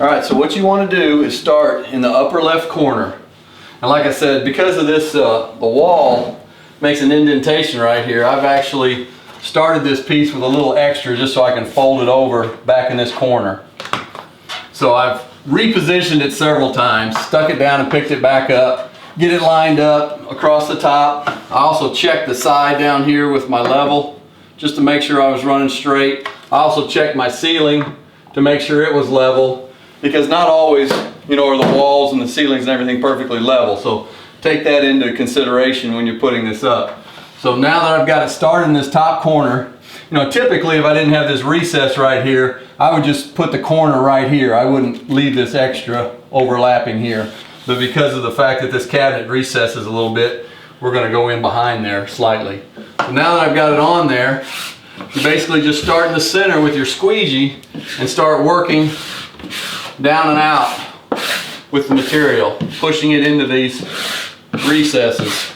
Alright, so what you want to do is start in the upper left corner. And like I said, because of this, the wall makes an indentation right here, I've actually started this piece with a little extra just so I can fold it over back in this corner. So I've repositioned it several times, stuck it down and picked it back up, get it lined up across the top. I also checked the side down here with my level just to make sure I was running straight. I also checked my ceiling to make sure it was level, because not always, you know, are the walls and the ceilings and everything perfectly level. So take that into consideration when you're putting this up. So now that I've got it started in this top corner, you know, typically if I didn't have this recess right here, I would just put the corner right here. I wouldn't leave this extra overlapping here. But because of the fact that this cabinet recesses a little bit, we're going to go in behind there slightly. So now that I've got it on there, you basically just start in the center with your squeegee and start working down and out with the material, pushing it into these recesses.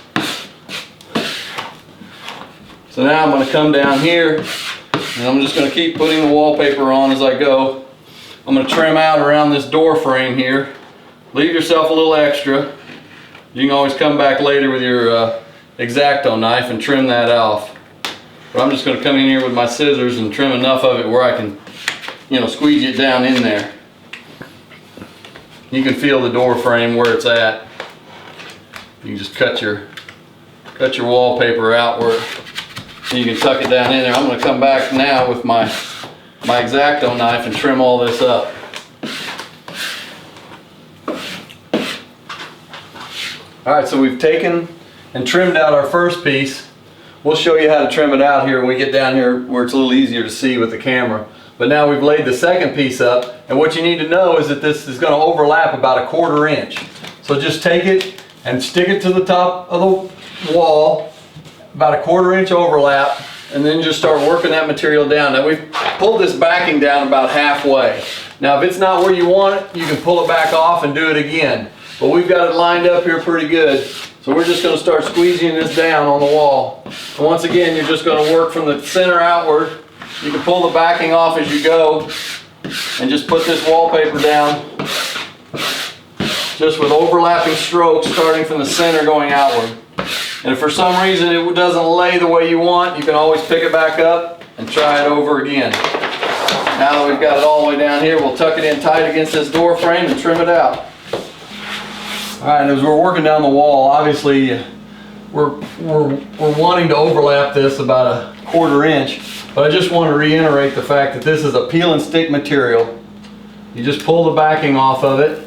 So now I'm going to come down here and I'm just going to keep putting the wallpaper on as I go. I'm going to trim out around this door frame here. Leave yourself a little extra. You can always come back later with your X-Acto knife and trim that off. But I'm just going to come in here with my scissors and trim enough of it where I can, you know, squeeze it down in there. You can feel the door frame where it's at. You can just cut your wallpaper outward. And you can tuck it down in there. I'm going to come back now with my X-Acto knife and trim all this up. Alright, so we've taken and trimmed out our first piece. We'll show you how to trim it out here when we get down here where it's a little easier to see with the camera. But now we've laid the second piece up, and what you need to know is that this is going to overlap about 1/4 inch. So just take it and stick it to the top of the wall, about 1/4 inch overlap, and then just start working that material down. Now we've pulled this backing down about halfway. Now if it's not where you want it, you can pull it back off and do it again. But we've got it lined up here pretty good. So we're just going to start squeezing this down on the wall. And once again, you're just going to work from the center outward. You can pull the backing off as you go and just put this wallpaper down just with overlapping strokes starting from the center going outward. And if for some reason it doesn't lay the way you want, you can always pick it back up and try it over again. Now that we've got it all the way down here, we'll tuck it in tight against this door frame and trim it out. Alright, as we're working down the wall, obviously we're wanting to overlap this about 1/4 inch, but I just want to reiterate the fact that this is a peel and stick material. You just pull the backing off of it.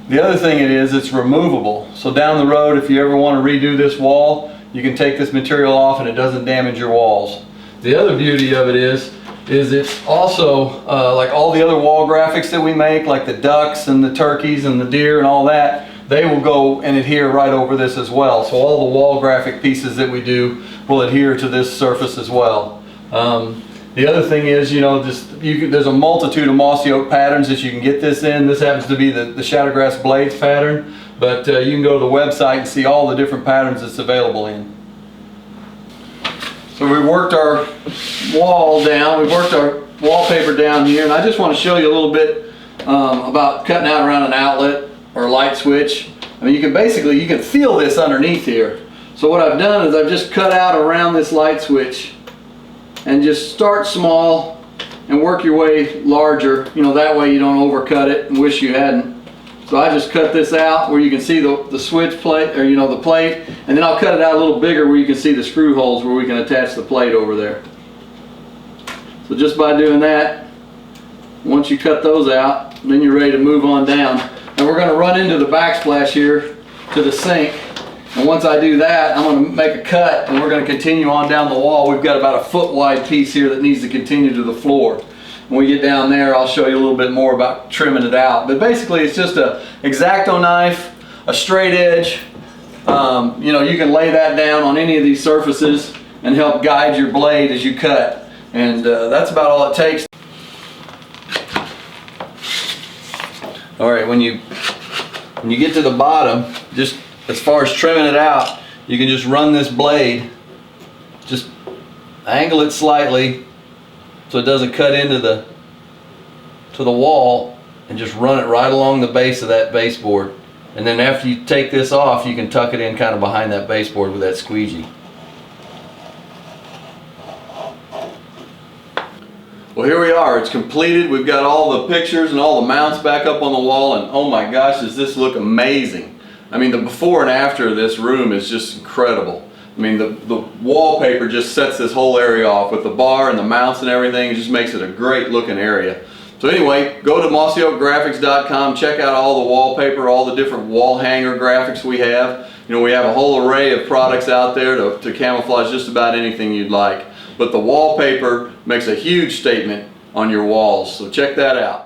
The other thing it is, it's removable. So down the road, if you ever want to redo this wall, you can take this material off and it doesn't damage your walls. The other beauty of it is it's also like all the other wall graphics that we make, like the ducks and the turkeys and the deer and all that, they will go and adhere right over this as well. So all the wall graphic pieces that we do will adhere to this surface as well. The other thing is, you know, there's a multitude of mossy oak patterns that you can get this in. This happens to be the Shattergrass Blades pattern, but you can go to the website and see all the different patterns it's available in. So we worked our wall down, we worked our wallpaper down here, and I just want to show you a little bit about cutting out around an outlet or a light switch. I mean, you can feel this underneath here. So what I've done is I've just cut out around this light switch and just start small and work your way larger. You know, that way you don't overcut it and wish you hadn't. So I just cut this out where you can see the switch plate, or you know, the plate, and then I'll cut it out a little bigger where you can see the screw holes where we can attach the plate over there. So just by doing that, once you cut those out, then you're ready to move on down. And we're going to run into the backsplash here to the sink. And once I do that, I'm going to make a cut and we're going to continue on down the wall. We've got about a 1-foot wide piece here that needs to continue to the floor. When we get down there, I'll show you a little bit more about trimming it out. But basically it's just a X-Acto knife, a straight edge. You know, you can lay that down on any of these surfaces and help guide your blade as you cut. And that's about all it takes. Alright, when you get to the bottom, just as far as trimming it out, you can just run this blade, just angle it slightly so it doesn't cut into the wall, and just run it right along the base of that baseboard. And then after you take this off, you can tuck it in kind of behind that baseboard with that squeegee. Well, here we are. It's completed. We've got all the pictures and all the mounts back up on the wall, and oh my gosh, does this look amazing. I mean, the before and after of this room is just incredible. I mean, the wallpaper just sets this whole area off with the bar and the mounts and everything. It just makes it a great looking area. So anyway, go to mossyoakgraphics.com, check out all the wallpaper, all the different wall hanger graphics we have. You know, we have a whole array of products out there to camouflage just about anything you'd like. But the wallpaper makes a huge statement on your walls, so check that out.